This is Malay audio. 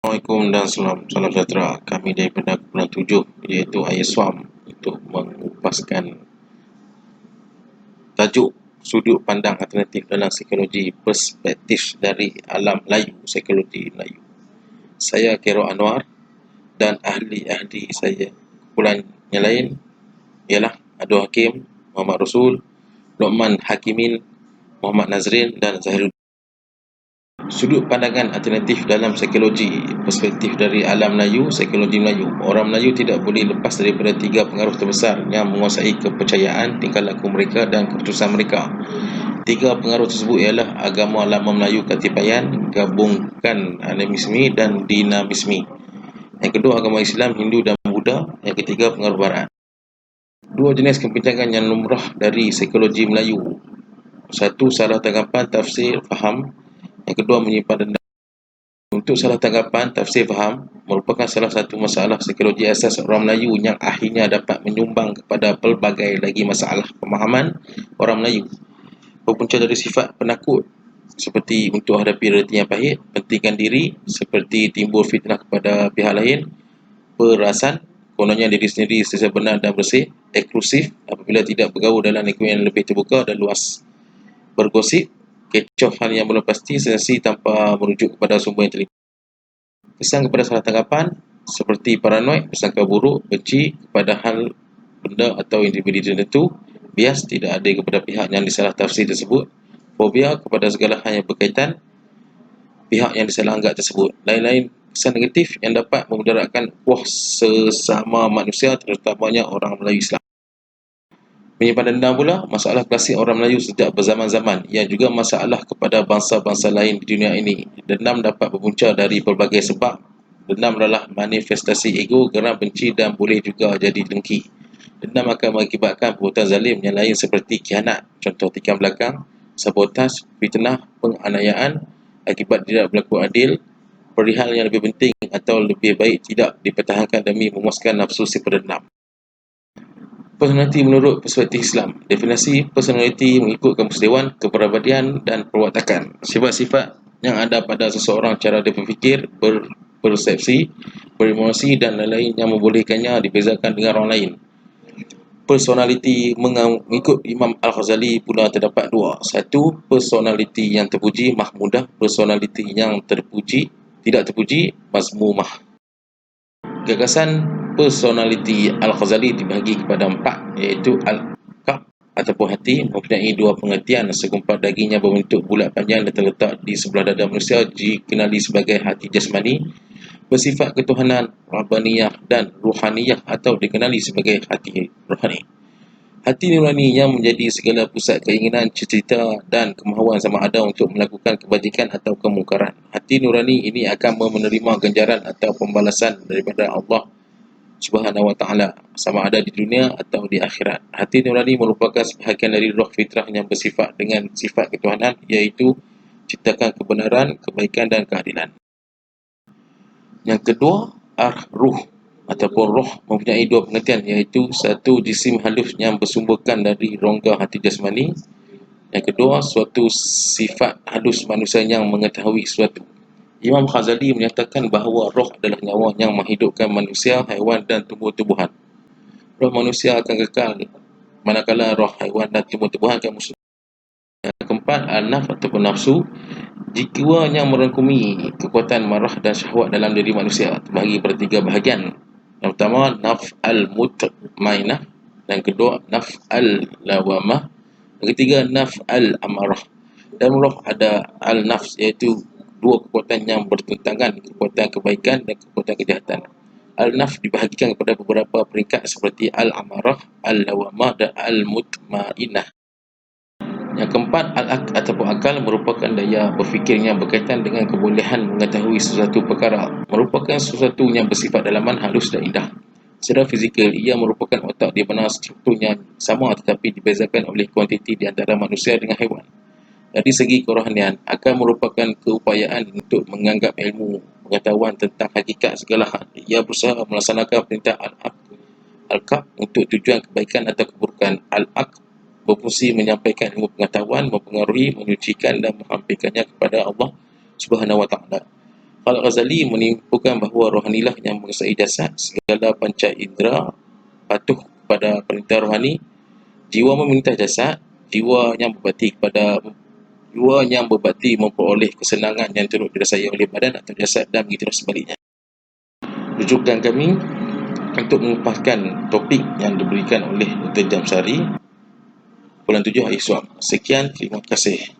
Assalamualaikum dan salam sejahtera. Kami daripada kumpulan 7 iaitu ISWAM untuk mengupaskan tajuk sudut pandang alternatif dalam psikologi perspektif dari alam Melayu, psikologi Melayu. Saya Khairul Anwar dan ahli-ahli saya kumpulan yang lain ialah Abdul Hakim, Muhammad Rasul, Luqman Hakimin, Muhammad Nazrin dan Zahirul. Sudut pandangan alternatif dalam psikologi perspektif dari alam Melayu, psikologi Melayu. Orang Melayu tidak boleh lepas daripada 3 pengaruh terbesar yang menguasai kepercayaan, tingkah laku mereka dan keputusan mereka. 3 pengaruh tersebut ialah agama lama Melayu Katipayan, gabungkan animisme dan dinamisme. Yang kedua, agama Islam, Hindu dan Buddha. Yang ketiga, pengaruh Barat. 2 jenis kebintangan yang lumrah dari psikologi Melayu. 1. Salah tanggapan, tafsir, faham. Yang kedua, menyimpan dendam. Untuk salah tanggapan, tafsir, faham merupakan salah satu masalah psikologi asas orang Melayu yang akhirnya dapat menyumbang kepada pelbagai lagi masalah pemahaman orang Melayu. Berpunca dari sifat penakut seperti untuk hadapi realiti yang pahit, pentingkan diri seperti timbul fitnah kepada pihak lain, perasan kononnya diri sendiri sentiasa benar dan bersih, eksklusif apabila tidak bergaul dalam lingkungan yang lebih terbuka dan luas, bergosip, kecoh hal yang belum pasti, sensasi tanpa merujuk kepada sumber yang terlibat. Kesan kepada salah tanggapan seperti paranoid, persangka buruk, benci kepada hal, benda atau individu tertentu, bias tidak adil kepada pihak yang disalah tafsir tersebut, fobia kepada segala hal yang berkaitan pihak yang disalah anggap tersebut. Lain-lain kesan negatif yang dapat memudaratkan ukhuwah sesama manusia, terutamanya orang Melayu Islam. Menyimpan dendam pula, masalah klasik orang Melayu sejak berzaman-zaman, yang juga masalah kepada bangsa-bangsa lain di dunia ini. Dendam dapat berpunca dari pelbagai sebab. Dendam adalah manifestasi ego, geram, benci dan boleh juga jadi dengki. Dendam akan mengakibatkan perbuatan zalim yang lain seperti khianat, contoh tikam belakang, sabotaj, fitnah, penganiayaan, akibat tidak berlaku adil, perihal yang lebih penting atau lebih baik tidak dipertahankan demi memuaskan nafsu si pendendam. Personaliti menurut perspektif Islam. Definisi personaliti mengikut Kamus Dewan, kepribadian dan perwatakan. Sifat-sifat yang ada pada seseorang, cara dia berfikir, berpersepsi, beremosi dan lain-lain yang membolehkannya dibezakan dengan orang lain. Personaliti mengikut Imam Al-Ghazali pula terdapat 2. 1. Personaliti yang terpuji, mahmudah. Personaliti yang tidak terpuji, mazmumah. Gagasan personaliti Al-Ghazali dibahagi kepada 4, iaitu Al-Qalb ataupun hati, mempunyai 2 pengertian. Segumpal dagingnya berbentuk bulat panjang dan terletak di sebelah dada manusia dikenali sebagai hati jasmani, bersifat ketuhanan, rabbaniyah dan ruhaniyah atau dikenali sebagai hati rohani. Hati nurani yang menjadi segala pusat keinginan, cita-cita dan kemahuan sama ada untuk melakukan kebajikan atau kemungkaran. Hati nurani ini akan menerima ganjaran atau pembalasan daripada Allah Subhanahu wa ta'ala, sama ada di dunia atau di akhirat. Hati nurani merupakan sebahagian dari roh fitrah yang bersifat dengan sifat ketuhanan, iaitu ciptakan kebenaran, kebaikan dan keadilan. Yang kedua, ruh ataupun roh mempunyai 2 pengertian, iaitu 1. Jisim halus yang bersumberkan dari rongga hati jasmani. Yang kedua, suatu sifat halus manusia yang mengetahui sesuatu. Imam Ghazali menyatakan bahawa roh adalah nyawa yang menghidupkan manusia, haiwan dan tumbuh-tumbuhan. Roh manusia akan kekal, manakala roh haiwan dan tumbuh-tumbuhan akan musnah. Yang keempat, al-nafs ataupun nafsu, jiwa yang merangkumi kekuatan marah dan syahwat dalam diri manusia, terbahagi pada 3 bahagian. Yang pertama, nafs al-mutmainah. Yang kedua, nafs al-lawamah. Yang ketiga, nafs al-amarah. Dan roh ada al-nafs, iaitu 2 kekuatan yang bertentangan, kekuatan kebaikan dan kekuatan kejahatan. Al-nafs dibahagikan kepada beberapa peringkat seperti al-amarah, al-lawamah dan al-mutmainah. Yang keempat, al-aql ataupun akal merupakan daya berfikir yang berkaitan dengan kebolehan mengetahui sesuatu perkara, merupakan sesuatu yang bersifat dalaman, halus dan indah. Secara fizikal, ia merupakan otak di mana strukturnya sama tetapi dibezakan oleh kuantiti di antara manusia dengan haiwan. Dari segi kerohanian, akan merupakan keupayaan untuk menganggap ilmu pengetahuan tentang hakikat segala hal. Ia berusaha melaksanakan perintah al-qalb untuk tujuan kebaikan atau keburukan. Al-aql berfungsi menyampaikan ilmu pengetahuan, mempengaruhi, menyucikan dan menghampirkannya kepada Allah Subhanahu wa ta'ala. Al-Ghazali menyimpulkan bahawa rohanilah yang menguasai jasad, segala panca indera patuh pada perintah rohani, jiwa meminta jasad, jiwa yang berbakti memperoleh kesenangan yang turut dirasai oleh badan atau jasad, dan begitu sebaliknya. Rujukan kami untuk mengupaskan topik yang diberikan oleh Dr. Jamsari, bulan 7 hari Iswam. Sekian, terima kasih.